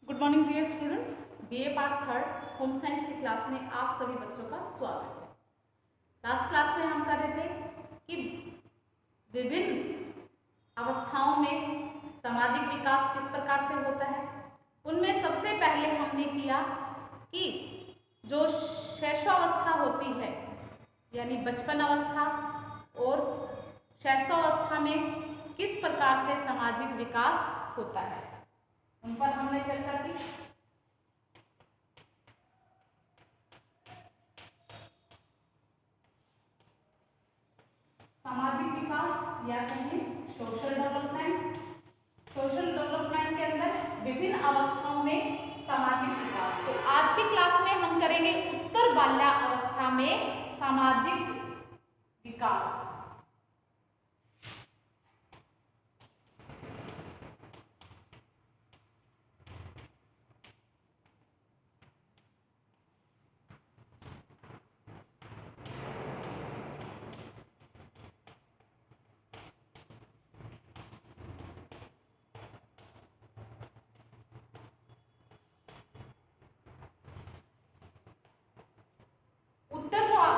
Good morning dear students. BA part third home science की class में आप सभी बच्चों का स्वागत है। लास्ट क्लास में हम कर रहे थे कि विभिन्न अवस्थाओं में सामाजिक विकास किस प्रकार से होता है। उनमें सबसे पहले हमने किया कि जो शैशवावस्था होती है यानी बचपन अवस्था और शैशवावस्था में किस प्रकार से सामाजिक विकास होता है, उन पर हमने चर्चा की। सामाजिक विकास या कहें सोशल डेवलपमेंट। सोशल डेवलपमेंट के अंदर विभिन्न अवस्थाओं में सामाजिक विकास। तो आज की क्लास में हम करेंगे उत्तर बाल्यावस्था में सामाजिक विकास।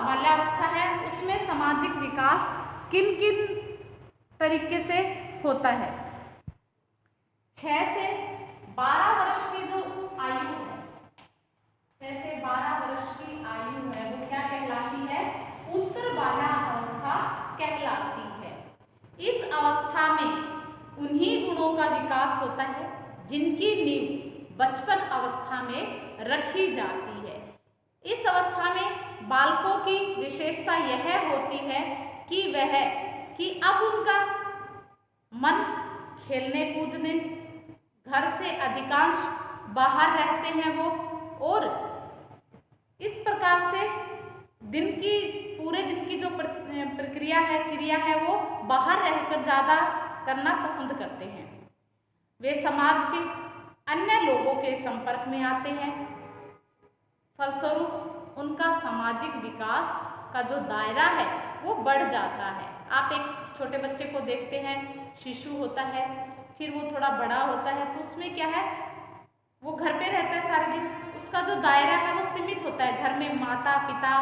बाल्यावस्था है उसमें सामाजिक विकास किन किन तरीके से होता है। 6 से 12 वर्ष की जो आयु है, 6 से 12 वर्ष की आयु है वो क्या कहलाती है? उत्तर बाल्यावस्था कहलाती है। इस अवस्था में उन्हीं गुणों का विकास होता है जिनकी नींव बचपन अवस्था में रखी जाती है। इस अवस्था में बालकों की विशेषता यह होती है कि अब उनका मन खेलने कूदने, घर से अधिकांश बाहर रहते हैं वो, और इस प्रकार से पूरे दिन की जो क्रिया है वो बाहर रहकर ज़्यादा करना पसंद करते हैं। वे समाज के अन्य लोगों के संपर्क में आते हैं, फलस्वरूप उनका सामाजिक विकास का जो दायरा है वो बढ़ जाता है। आप एक छोटे बच्चे को देखते हैं, शिशु होता है, फिर वो थोड़ा बड़ा होता है तो उसमें क्या है, वो घर पे रहता है सारे दिन, उसका जो दायरा है वो सीमित होता है। घर में माता पिता,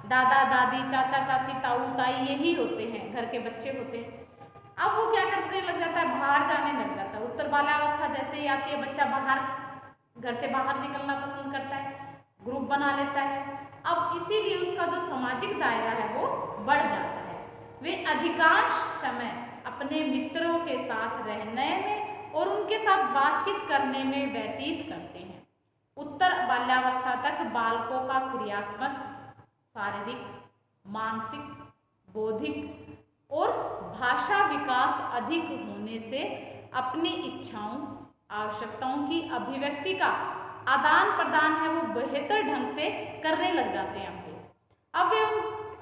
दादा दादी, चाचा चाची, ताऊ ताई यही होते हैं, घर के बच्चे होते हैं। अब वो क्या करने लग जाता है, बाहर जाने लग जाता है। उत्तर बाल्यावस्था जैसे ही आती है बच्चा घर से बाहर निकलना पसंद करता है, ग्रुप बना लेता है। अब इसीलिए उसका जो सामाजिक दायरा है वो बढ़ जाता है। वे अधिकांश समय अपने मित्रों के साथ रहने में और उनके साथ बातचीत करने में व्यतीत करते हैं। उत्तर बाल्यावस्था तक बालकों का क्रियात्मक, शारीरिक, मानसिक, बौद्धिक और भाषा विकास अधिक होने से अपनी इच्छाओं, आवश्यकताओं की अभिव्यक्ति का आदान प्रदान है वो बेहतर ढंग से करने लग जाते हैं। अब वे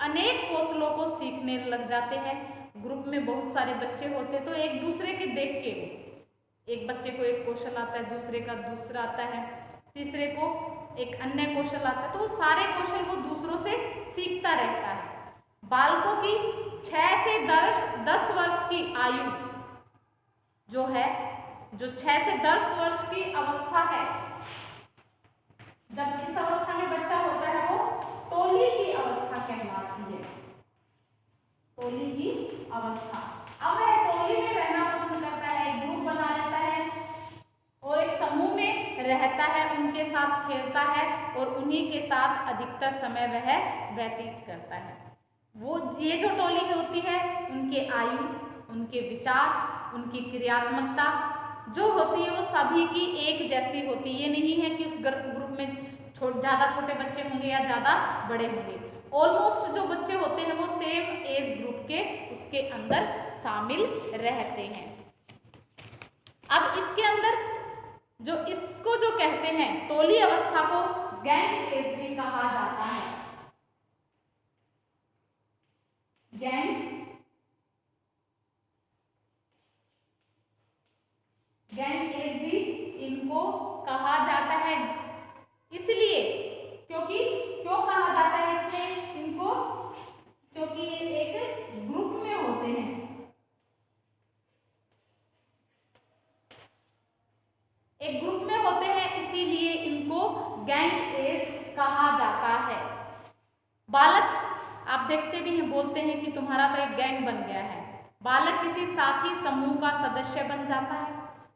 अनेक कौशलों को सीखने लग जाते हैं। ग्रुप में बहुत सारे बच्चे होते हैं तो एक दूसरे के देख के एक बच्चे को एक कौशल आता है, दूसरे का दूसरा आता है, तीसरे को एक अन्य कौशल आता है, तो वो सारे कौशल वो दूसरों से सीखता रहता है। बालकों की 6 से 10 वर्ष की आयु जो 6 से 10 वर्ष की अवस्था है, जब इस अवस्था में बच्चा होता है वो टोली की अवस्था कहलाती है। टोली की अवस्था। अब वह टोली में रहना पसंद करता है, एक ग्रुप बना लेता है और एक समूह में रहता है, उनके साथ खेलता है और उन्हीं के साथ अधिकतर समय वह व्यतीत करता है। ये जो टोली होती है उनके आयु, उनके विचार, उनकी क्रियात्मकता जो होती है वो सभी की एक जैसी होती है। ये नहीं है कि उस ग्रुप में ज़्यादा छोटे बच्चे होंगे या ज़्यादा बड़े होंगे। ऑलमोस्ट जो बच्चे होते हैं वो सेम एज ग्रुप के उसके अंदर शामिल रहते हैं। अब इसके अंदर इसको जो कहते हैं टोली अवस्था को गैंग एज भी कहा जाता है। गैंग एज भी इनको कहा जाता है। इसलिए क्यों कहा जाता है इसमें इनको? क्योंकि ये एक ग्रुप में होते हैं। एक ग्रुप में होते हैं, इसीलिए इनको गैंग एज कहा जाता है। बालक आप देखते भी हैं, बोलते हैं कि तुम्हारा तो एक गैंग बन गया है। बालक किसी साथी समूह का सदस्य बन जाता है,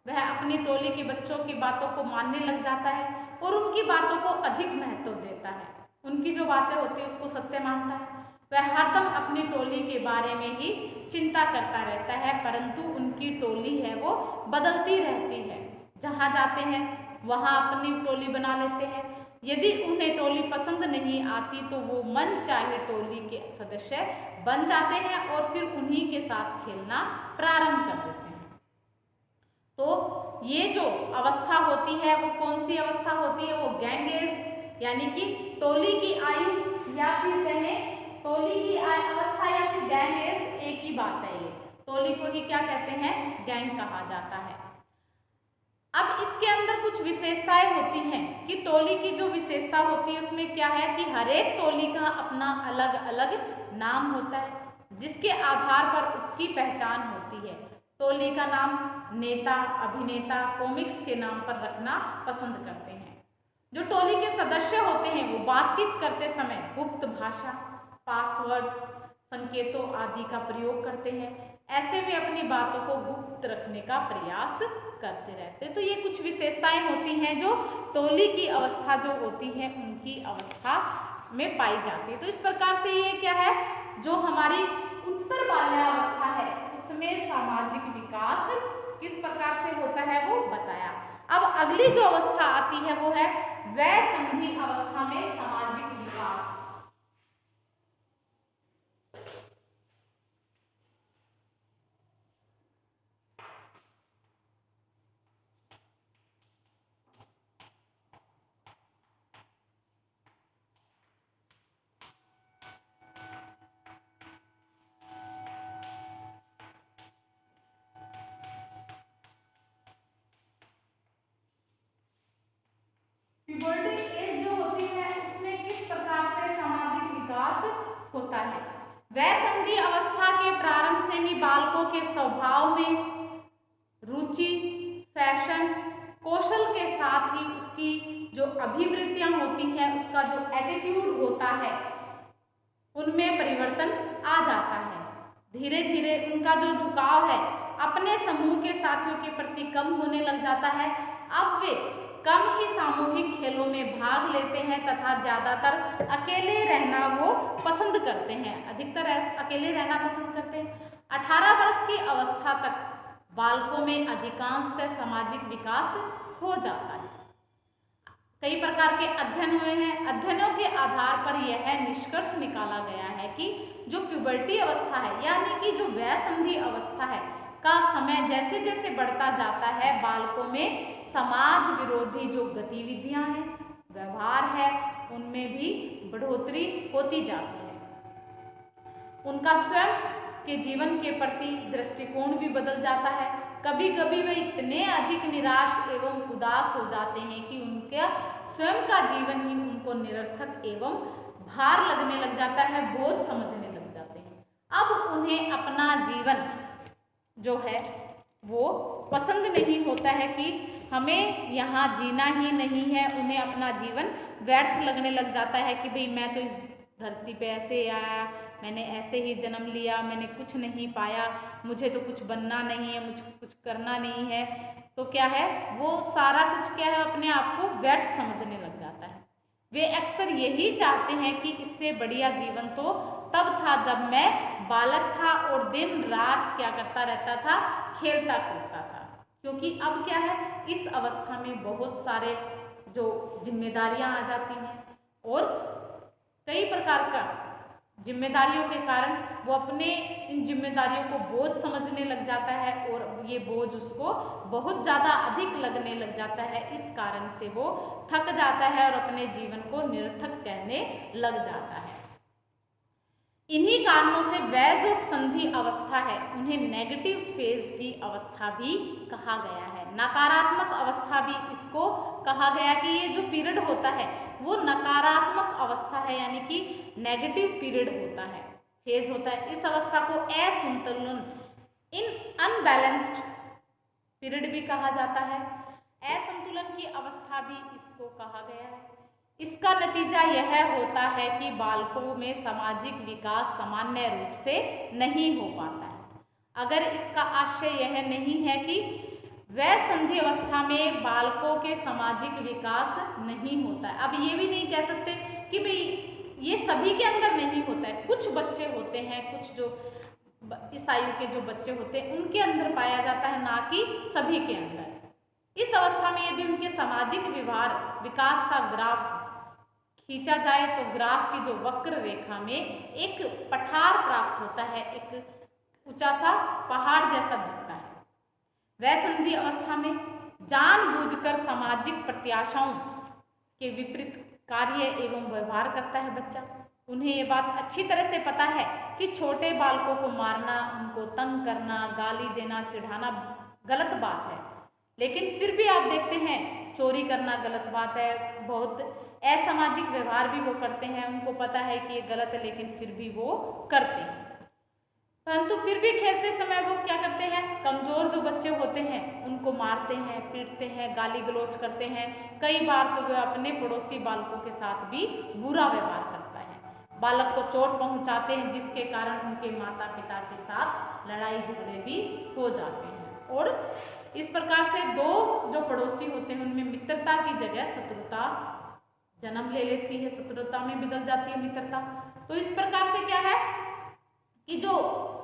वह अपनी टोली के बच्चों की बातों को मानने लग जाता है और उनकी बातों को अधिक महत्व देता है। उनकी जो बातें होती है उसको सत्य मानता है। वह हरदम अपनी टोली के बारे में ही चिंता करता रहता है, परंतु उनकी टोली है वो बदलती रहती है। जहाँ जाते हैं वहाँ अपनी टोली बना लेते हैं। यदि उन्हें टोली पसंद नहीं आती तो वो मन चाहे टोली के सदस्य बन जाते हैं और फिर उन्हीं के साथ खेलना प्रारंभ कर देते हैं। तो ये जो अवस्था होती है वो कौन सी अवस्था होती है? वो गैंग एज, यानी कि टोली की आयु, या फिर कहें टोली की अवस्था या फिर गैंग एज, एक ही बात है। ये टोली को ही क्या कहते हैं? गैंग कहा जाता है। अब इसके अंदर कुछ विशेषताएं होती हैं कि टोली की जो विशेषता होती है उसमें क्या है कि हर एक टोली का अपना अलग अलग नाम होता है, जिसके आधार पर उसकी पहचान होती है। टोली का नाम नेता, अभिनेता, कॉमिक्स के नाम पर रखना पसंद करते हैं। जो टोली के सदस्य होते हैं वो बातचीत करते समय गुप्त भाषा, पासवर्ड्स, संकेतों आदि का प्रयोग करते हैं। ऐसे में अपनी बातों को गुप्त रखने का प्रयास करते रहते हैं। तो ये कुछ विशेषताएं होती हैं जो टोली की अवस्था जो होती है उनकी अवस्था में पाई जाती है। तो इस प्रकार से ये क्या है, जो हमारी उत्तर बाल्यावस्था है उसमें सामाजिक विकास किस प्रकार से होता है वो बताया। अब अगली जो अवस्था आती है वो है वयसंधि अवस्था में सामाजिक विकास। प्यूबर्टी एज जो होती है उसमें किस प्रकार से सामाजिक विकास होता है? वयसंधि अवस्था के प्रारंभ से ही बालकों के स्वभाव में रुचि, फैशन, कौशल के साथ ही उसकी जो अभिवृत्तियां होती हैं, उसका जो एटीट्यूड होता है उनमें परिवर्तन आ जाता है। धीरे धीरे उनका जो झुकाव है अपने समूह के साथियों के प्रति कम होने लग जाता है। अब वे कम ही सामूहिक खेलों में भाग लेते हैं तथा ज्यादातर अकेले रहना वो पसंद करते हैं, अधिकतर अकेले रहना पसंद करते हैं। 18 वर्ष की अवस्था तक बालकों में अधिकांश सामाजिक विकास हो जाता है। कई प्रकार के अध्ययन हुए हैं। अध्ययनों के आधार पर यह निष्कर्ष निकाला गया है कि जो प्यूबर्टी अवस्था है यानी कि जो वयसंधि अवस्था है का समय जैसे जैसे बढ़ता जाता है, बालकों में समाज विरोधी जो गतिविधियां हैं, व्यवहार है, उनमें भी बढ़ोतरी होती जाती है। उनका स्वयं के जीवन के प्रति दृष्टिकोण भी बदल जाता है। कभी कभी वे इतने अधिक निराश एवं उदास हो जाते हैं कि उनका स्वयं का जीवन ही उनको निरर्थक एवं भार लगने लग जाता है, बोझ समझने लग जाते हैं। अब उन्हें अपना जीवन जो है वो पसंद नहीं होता है कि हमें यहाँ जीना ही नहीं है। उन्हें अपना जीवन व्यर्थ लगने लग जाता है कि भाई मैं तो इस धरती पे ऐसे आया, मैंने ऐसे ही जन्म लिया, मैंने कुछ नहीं पाया, मुझे तो कुछ बनना नहीं है, मुझे कुछ करना नहीं है। तो क्या है, वो सारा कुछ क्या है अपने आप को व्यर्थ समझने लग जाता है। वे अक्सर यही चाहते हैं कि इससे बढ़िया जीवन तो तब था जब मैं बालक था और दिन रात क्या करता रहता था, खेलता कूदता था। क्योंकि अब क्या है, इस अवस्था में बहुत सारे जो जिम्मेदारियां आ जाती हैं और कई प्रकार का जिम्मेदारियों के कारण वो अपने इन जिम्मेदारियों को बोझ समझने लग जाता है और ये बोझ उसको बहुत ज़्यादा अधिक लगने लग जाता है। इस कारण से वो थक जाता है और अपने जीवन को निरर्थक कहने लग जाता है। इन्हीं कारणों से वह जो संधि अवस्था है उन्हें नेगेटिव फेज की अवस्था भी कहा गया है। नकारात्मक अवस्था भी इसको कहा गया कि ये जो पीरियड होता है वो नकारात्मक अवस्था है, यानी कि नेगेटिव पीरियड होता है, फेज होता है। इस अवस्था को असंतुलन, इन अनबैलेंस्ड पीरियड भी कहा जाता है। असंतुलन की अवस्था भी इसको कहा गया है। इसका नतीजा यह होता है कि बालकों में सामाजिक विकास सामान्य रूप से नहीं हो पाता है। अगर इसका आशय यह नहीं है कि वयसंधि अवस्था में बालकों के सामाजिक विकास नहीं होता है। अब ये भी नहीं कह सकते कि भाई ये सभी के अंदर नहीं होता है, कुछ बच्चे होते हैं, कुछ जो इस आयु के जो बच्चे होते हैं उनके अंदर पाया जाता है, ना कि सभी के अंदर। इस अवस्था में यदि उनके सामाजिक व्यवहार विकास का ग्राफ खींचा जाए तो ग्राफ की जो वक्र रेखा में एक पठार प्राप्त होता है, एक ऊंचा सा पहाड़ जैसा दिखता है। वयसंधि अवस्था में जानबूझकर सामाजिक प्रत्याशाओं के विपरीत कार्य एवं व्यवहार करता है बच्चा। उन्हें ये बात अच्छी तरह से पता है कि छोटे बालकों को मारना, उनको तंग करना, गाली देना, चिढ़ाना गलत बात है, लेकिन फिर भी आप देखते हैं चोरी करना गलत बात है, बहुत असामाजिक व्यवहार भी वो करते हैं, उनको पता है कि ये गलत है लेकिन फिर भी वो करते हैं। परंतु फिर भी खेलते समय वो क्या करते हैं, कमजोर जो बच्चे होते हैं उनको मारते हैं, पीटते हैं, गाली गलौज करते हैं। कई बार तो वे अपने पड़ोसी बालकों के साथ भी बुरा व्यवहार करता है, बालक को चोट पहुंचाते हैं, जिसके कारण उनके माता पिता के साथ लड़ाई झगड़े भी हो जाते हैं। और इस प्रकार से दो जो पड़ोसी होते हैं उनमें मित्रता की जगह शत्रुता जन्म ले लेती है, शत्रुता में बदल जाती है मित्रता। तो इस प्रकार से क्या है कि जो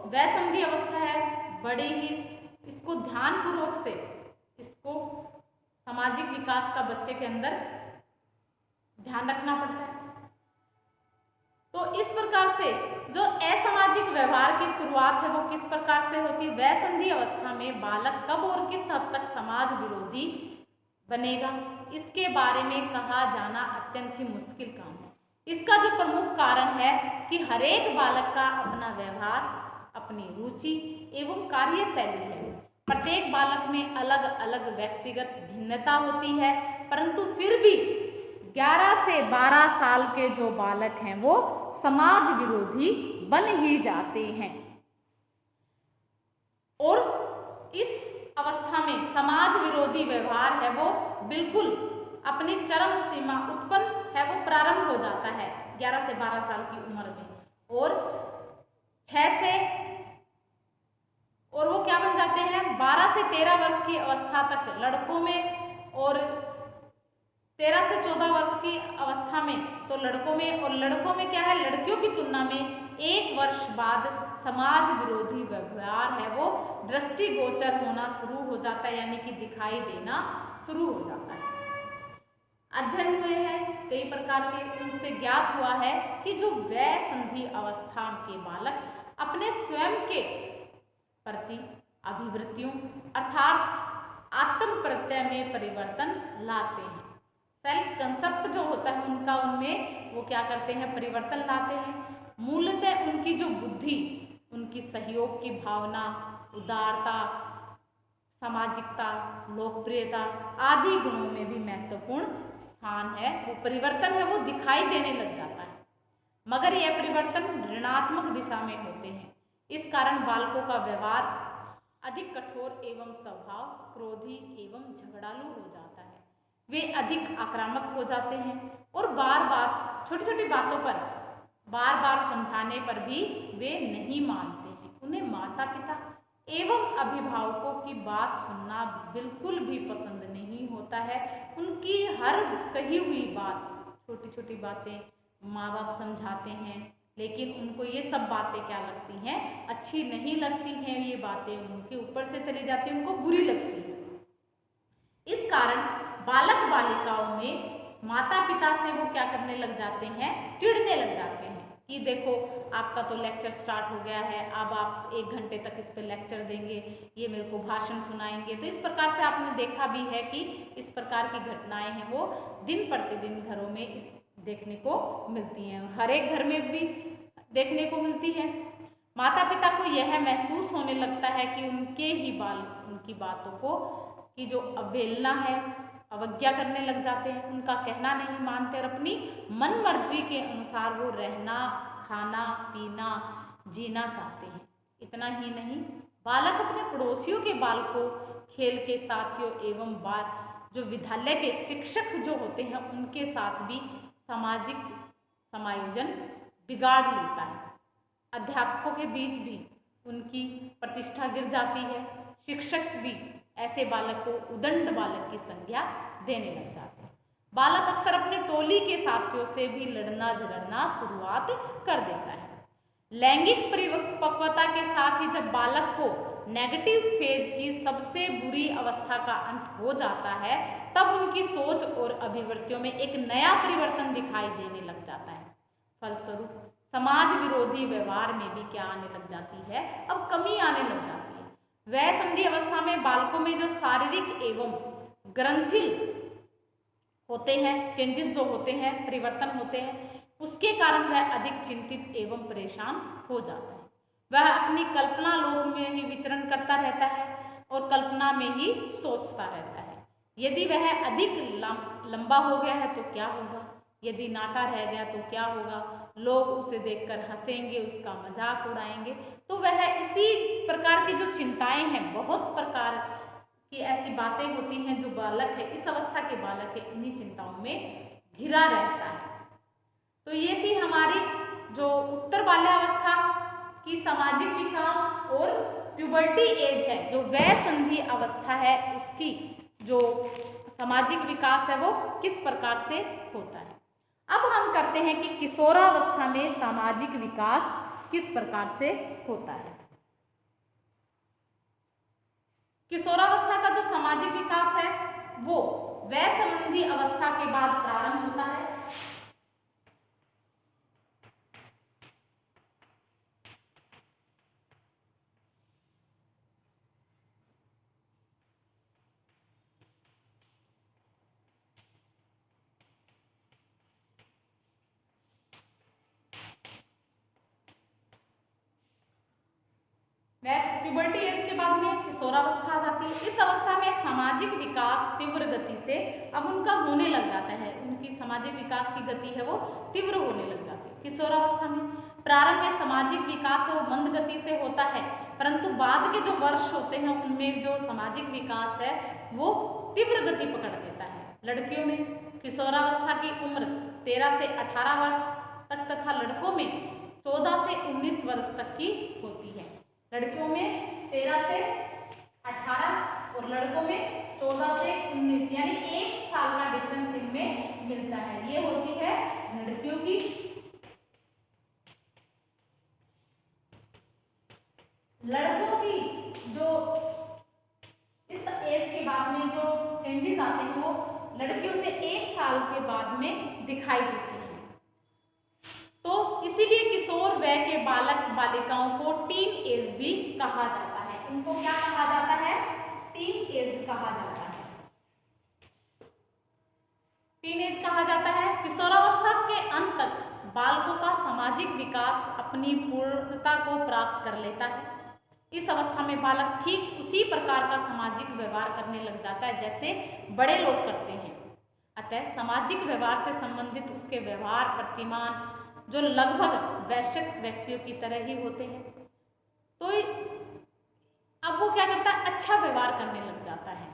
वयसंधि अवस्था है बड़ी ही इसको ध्यानपूर्वक से इसको सामाजिक विकास का बच्चे के अंदर ध्यान रखना पड़ता है। तो इस प्रकार से जो असामाजिक व्यवहार की शुरुआत है वो किस प्रकार से होती है, वयसंधि अवस्था में बालक कब और किस हद तक समाज विरोधी बनेगा, इसके बारे में कहा जाना अत्यंत ही मुश्किल काम है। इसका जो प्रमुख कारण है कि हरेक बालक का अपना व्यवहार, अपनी रुचि एवं कार्यशैली है। प्रत्येक बालक में अलग अलग व्यक्तिगत भिन्नता होती है, परंतु फिर भी 11 से 12 साल के जो बालक हैं वो समाज विरोधी बन ही जाते हैं। और इस अवस्था में समाज विरोधी व्यवहार है वो बिल्कुल अपनी चरम सीमा उत्पन्न है वो प्रारंभ हो जाता है 11 से 12 साल की उम्र में। और 6 से और वो क्या बन जाते हैं 12 से 13 वर्ष की अवस्था तक लड़कों में, और 13 से 14 वर्ष की अवस्था में तो लड़कों में, और लड़कों में क्या है लड़कियों की तुलना में 1 वर्ष बाद समाज विरोधी व्यवहार है वो दृष्टिगोचर होना शुरू हो जाता है, यानी कि दिखाई देना शुरू हो जाता है। अध्ययन हुए हैं कई प्रकार के, उनसे ज्ञात हुआ है कि जो वयसंधि अवस्था के बालक अपने स्वयं के प्रति अभिवृत्तियों अर्थात आत्म प्रत्यय में परिवर्तन लाते हैं। सेल्फ कंसेप्ट जो होता है उनका, उनमें वो क्या करते हैं परिवर्तन लाते हैं। मूलतः उनकी जो बुद्धि, उनकी सहयोग की भावना, उदारता, सामाजिकता, लोकप्रियता आदि गुणों में भी महत्वपूर्ण स्थान है, वो परिवर्तन है वो दिखाई देने लग जाता है, मगर यह परिवर्तन ऋणात्मक दिशा में होते हैं। इस कारण बालकों का व्यवहार अधिक कठोर एवं स्वभाव क्रोधी एवं झगड़ालू हो जाता है। वे अधिक आक्रामक हो जाते हैं और बार बार छोटी छोटी बातों पर बार बार समझाने पर भी वे नहीं मानते हैं। उन्हें माता पिता एवं अभिभावकों की बात सुनना बिल्कुल भी पसंद नहीं होता है। उनकी हर कही हुई बात, छोटी छोटी बातें माँ बाप समझाते हैं, लेकिन उनको ये सब बातें क्या लगती हैं, अच्छी नहीं लगती हैं। ये बातें उनके ऊपर से चली जाती हैं, उनको बुरी लगती है। इस कारण बालक बालिकाओं में माता पिता से वो क्या करने लग जाते हैं, चिढ़ने लग जाते हैं कि देखो आपका तो लेक्चर स्टार्ट हो गया है, अब आप 1 घंटे तक इस पर लेक्चर देंगे, ये मेरे को भाषण सुनाएंगे। तो इस प्रकार से आपने देखा भी है कि इस प्रकार की घटनाएं हैं वो दिन प्रतिदिन घरों में इस देखने को मिलती हैं, हर एक घर में भी देखने को मिलती है। माता पिता को यह महसूस होने लगता है कि उनके ही बाल उनकी बातों को की जो अवहेलना है, अवज्ञा करने लग जाते हैं, उनका कहना नहीं मानते और अपनी मन मर्जी के अनुसार वो रहना, खाना, पीना, जीना चाहते हैं। इतना ही नहीं, बालक अपने पड़ोसियों के बालकों, खेल के साथियों एवं जो विद्यालय के शिक्षक जो होते हैं उनके साथ भी सामाजिक समायोजन बिगाड़ लेता है। अध्यापकों के बीच भी उनकी प्रतिष्ठा गिर जाती है। शिक्षक भी ऐसे बालक को उदंड बालक की संज्ञा देने लग जाते हैं। बालक अक्सर अपने टोली के साथियों से भी लड़ना झगड़ना शुरुआत कर देता है। लैंगिक परिपक्वता के साथ ही जब बालक को नेगेटिव फेज की सबसे बुरी अवस्था का अंत हो जाता है, तब उनकी सोच और अभिवृत्तियों में एक नया परिवर्तन दिखाई देने लग जाता है। फलस्वरूप समाज विरोधी व्यवहार में भी क्या आने लग जाती है, अब कमी आने लग जाती है। वह संधि अवस्था में बालकों में जो शारीरिक एवं ग्रंथिल होते हैं, चेंजेस जो होते हैं, परिवर्तन होते हैं, उसके कारण वह अधिक चिंतित एवं परेशान हो जाता है। वह अपनी कल्पना लोक में ही विचरण करता रहता है और कल्पना में ही सोचता रहता है। यदि वह अधिक लंबा हो गया है तो क्या होगा, यदि नाटा रह गया तो क्या होगा, लोग उसे देखकर हंसेंगे, उसका मजाक उड़ाएंगे। तो वह इसी प्रकार की जो चिंताएं हैं, बहुत प्रकार की ऐसी बातें होती हैं जो बालक है, इस अवस्था के बालक है, इन्हीं चिंताओं में घिरा रहता है। तो ये थी हमारी जो उत्तर बाल्यावस्था की सामाजिक विकास और प्यूबर्टी एज है, जो वय संधि अवस्था है, उसकी जो सामाजिक विकास है वो किस प्रकार से होता है। अब हम करते हैं कि किशोरावस्था में सामाजिक विकास किस प्रकार से होता है। किशोरावस्था का जो सामाजिक विकास है वो वय संबंधी अवस्था के बाद प्रारंभ होता है। प्यूबर्टी एज के बाद में किशोरावस्था आ जाती है। इस अवस्था में सामाजिक विकास तीव्र गति से अब उनका होने लग जाता है, उनकी सामाजिक विकास की गति है वो तीव्र होने लग जाती है। किशोरावस्था में प्रारंभ में सामाजिक विकास वो मंद गति से होता है, परंतु बाद के जो वर्ष होते हैं उनमें जो सामाजिक विकास है वो तीव्र गति पकड़ लेता है। लड़कियों में किशोरावस्था की उम्र 13 से 18 वर्ष तक तथा लड़कों में 14 से 19 वर्ष तक की होती है। लड़कियों में 13 से 18 और लड़कों में 14 से 19, यानी 1 साल का डिफरेंस इनमें मिलता है। ये होती है लड़कियों की। लड़कों की जो इस एज के बाद में जो चेंजेस आते हैं वो लड़कियों से 1 साल के बाद में दिखाई देते हैं। तो इसीलिए किशोर वय के बालक बालिकाओं को टीन एज भी कहा जाता है। इनको क्या कहा जाता है? टीन एज कहा जाता है। टीन एज कहा जाता है। किशोरावस्था के अंत तक बालकों का सामाजिक विकास अपनी पूर्णता को प्राप्त कर लेता है। इस अवस्था में बालक ठीक उसी प्रकार का सामाजिक व्यवहार करने लग जाता है जैसे बड़े लोग करते हैं। अतः सामाजिक व्यवहार से संबंधित उसके व्यवहार प्रतिमान जो लगभग वैश्विक व्यक्तियों की तरह ही होते हैं। तो अब वो क्या करता है? अच्छा व्यवहार करने लग जाता है।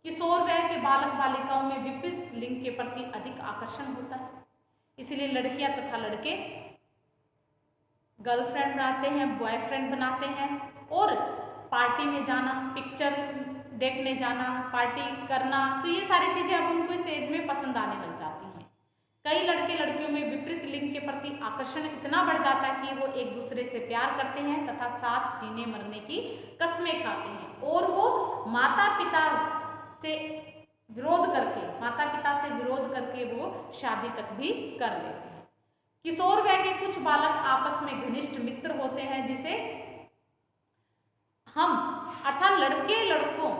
किशोर वय के बालक बालिकाओं में विपरीत लिंग के प्रति अधिक आकर्षण होता है, इसलिए लड़कियां तथा लड़के गर्लफ्रेंड बनाते हैं, बॉयफ्रेंड बनाते हैं और पार्टी में जाना, पिक्चर देखने जाना, पार्टी करना, तो ये सारी चीजें अब उनको इस एज में पसंद आने लग जाती हैं। कई लड़के लड़कियों में विपरीत लिंग के प्रति आकर्षण इतना बढ़ जाता है कि वो एक दूसरे से प्यार करते हैं तथा साथ जीने मरने की कस्में खाते हैं और वो माता पिता से विरोध करके वो शादी तक भी कर लेते हैं। किशोर वय के कुछ बालक आपस में घनिष्ठ मित्र होते हैं, जिसे हम अर्थात लड़के लड़कों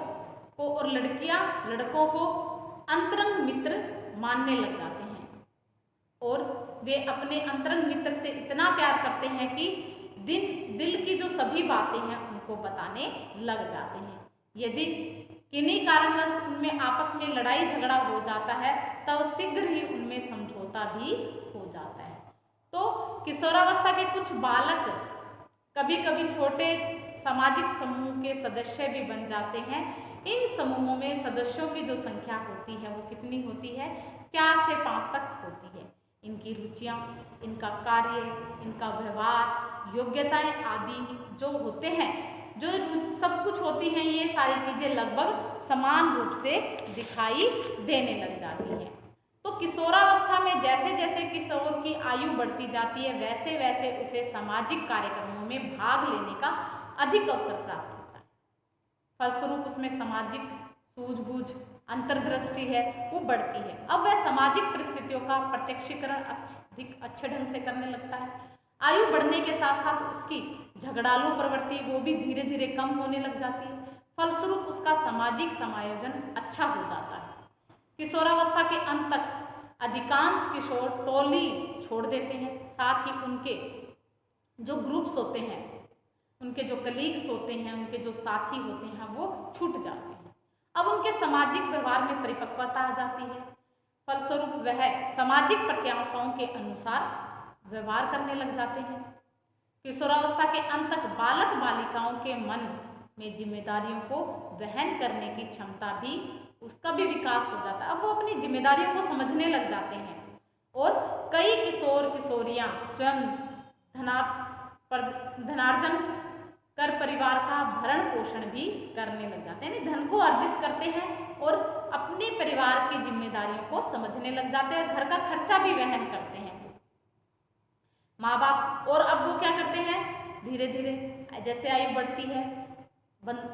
को और लड़कियां लड़कों को अंतरंग मित्र मानने लग जाते हैं और वे अपने अंतरंग मित्र से इतना प्यार करते हैं कि दिल की जो सभी बातें हैं उनको बताने लग जाते हैं। यदि किन्हीं कारणवश उनमें आपस में लड़ाई झगड़ा हो जाता है तो शीघ्र ही उनमें समझौता भी हो जाता है। तो किशोरावस्था के कुछ बालक कभी कभी छोटे सामाजिक समूह के सदस्य भी बन जाते हैं। इन समूहों में सदस्यों की जो संख्या होती है वो कितनी होती है? 4 से 5 तक होती है। इनकी रुचियाँ, इनका कार्य, इनका व्यवहार, योग्यताएं आदि जो होते हैं, जो सब कुछ होती हैं, ये सारी चीज़ें लगभग समान रूप से दिखाई देने लग जाती हैं। तो किशोरावस्था में जैसे जैसे किशोर की आयु बढ़ती जाती है वैसे वैसे उसे सामाजिक कार्यक्रमों में भाग लेने का अधिक अवसर प्राप्त होता है। फलस्वरूप उसमें सामाजिक सूझबूझ, अंतर्दृष्टि है वो बढ़ती है। अब वह सामाजिक परिस्थितियों का प्रत्यक्षीकरण अधिक अच्छे ढंग से करने लगता है। आयु बढ़ने के साथ साथ उसकी झगड़ालू प्रवृत्ति वो भी धीरे धीरे कम होने लग जाती है। फलस्वरूप उसका सामाजिक समायोजन अच्छा हो जाता है। किशोरावस्था के अंत तक अधिकांश किशोर टोली छोड़ देते हैं, साथ ही उनके जो ग्रुप्स होते हैं, उनके जो कलीग्स होते हैं, उनके जो साथी होते हैं वो छूट जाते हैं। अब उनके सामाजिक व्यवहार में परिपक्वता आ जाती है। फलस्वरूप वह सामाजिक प्रत्याशाओं के अनुसार व्यवहार करने लग जाते हैं। किशोरावस्था के अंत तक बालक बालिकाओं के मन में जिम्मेदारियों को वहन करने की क्षमता भी उसका भी विकास हो जाता है। अब वो अपनी जिम्मेदारियों को समझने लग जाते हैं और कई किशोर किशोरियां स्वयं धनार्जन कर परिवार का भरण पोषण भी करने लग जाते हैं, धन को अर्जित करते हैं और अपने परिवार की जिम्मेदारियों को समझने लग जाते हैं, घर का खर्चा भी वहन करते हैं माँ बाप। और अब वो क्या करते हैं, धीरे धीरे जैसे आयु बढ़ती है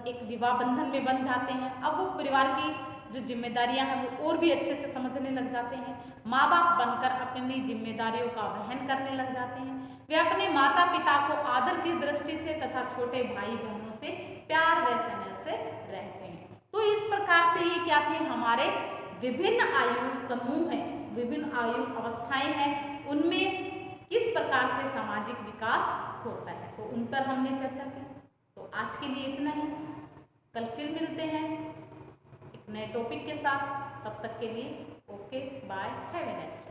एक विवाह बंधन में बन जाते हैं। अब वो परिवार की जो जिम्मेदारियां हैं वो और भी अच्छे से समझने लग जाते हैं। माँ बाप बनकर अपनी जिम्मेदारियों का वहन करने लग जाते हैं। वे अपने माता पिता को आदर की दृष्टि से तथा छोटे भाई बहनों से प्यार व स्नेह से रहते हैं। तो इस प्रकार से ये क्या थे, हमारे विभिन्न आयु समूह हैं, विभिन्न आयु अवस्थाएं हैं, उनमें किस प्रकार से सामाजिक विकास होता है, तो उन पर हमने चर्चा की। तो आज के लिए इतना ही, कल फिर मिलते हैं एक नए टॉपिक के साथ। तब तक के लिए okay bye, have a nice day.